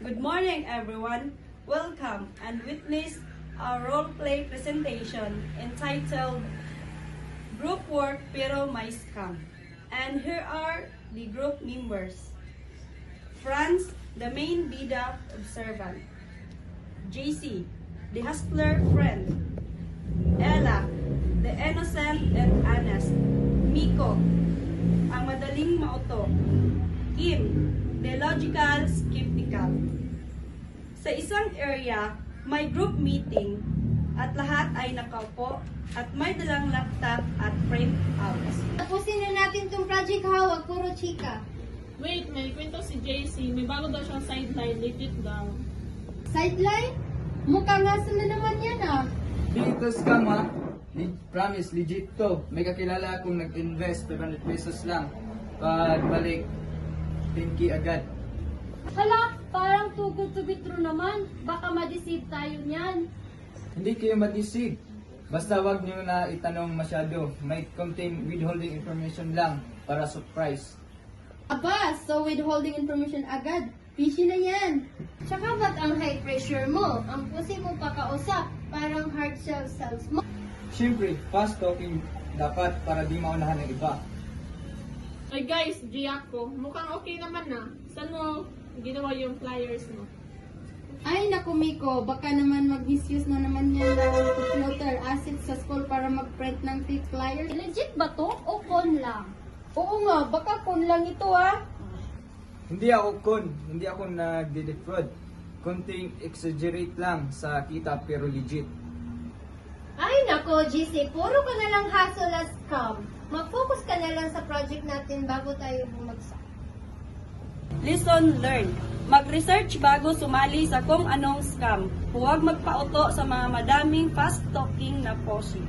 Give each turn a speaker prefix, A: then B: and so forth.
A: Good morning, everyone. Welcome and witness our role-play presentation entitled Group Work Pero May Scam. And here are the group members. Franz, the main bida observant. JC, the hustler friend. Ella, the innocent and honest. Miko, ang madaling mauto. Kim, the logical skeptical. Sa isang area, may group meeting at lahat ay nakaupo at may dalang laptop at printouts.
B: Tapusin na natin tong project hawag, puro chika.
C: Wait, may kwento si JC. May bago daw siyang sideline. Legit daw.
B: Sideline? Mukhang nasa na naman yan ah.
D: Di ito scam ha. Promise, legit to. May kakilala akong nag-invest 500 pesos lang. Pagbalik, 10K agad.
B: Hala, parang too good to be true naman. Baka ma-deceive tayo niyan.
D: Hindi kayo ma-deceive. Basta wag nyo na itanong masyado. May contain withholding information lang para surprise.
B: Aba, so withholding information agad. Fishy na yan. Tsaka ba't ang high pressure mo? Ang pusi mo pa kausap. Parang hard shell cells mo.
D: Siyempre, fast talking dapat para di maunahan ng iba.
C: Ay guys, G ako. Mukhang okay naman na. Saan mo ginawa yung flyers mo?
B: Ay, naku Miko, baka naman mag-misuse na naman yan ng floater assets sa school para mag-print ng fake flyers. Legit ba to o con lang? Oo nga, baka con lang ito ah.
D: Hindi ako hindi ako nag-defraud. Konting exaggerate lang sa kita pero legit.
B: Ay nako, GC, puro ka na lang hassle as scam. Mag-focus ka na lang sa project natin bago tayo bumagsak.
A: Lesson learned. Mag-research bago sumali sa kung anong scam. Huwag magpauto sa mga madaming fast-talking na posi.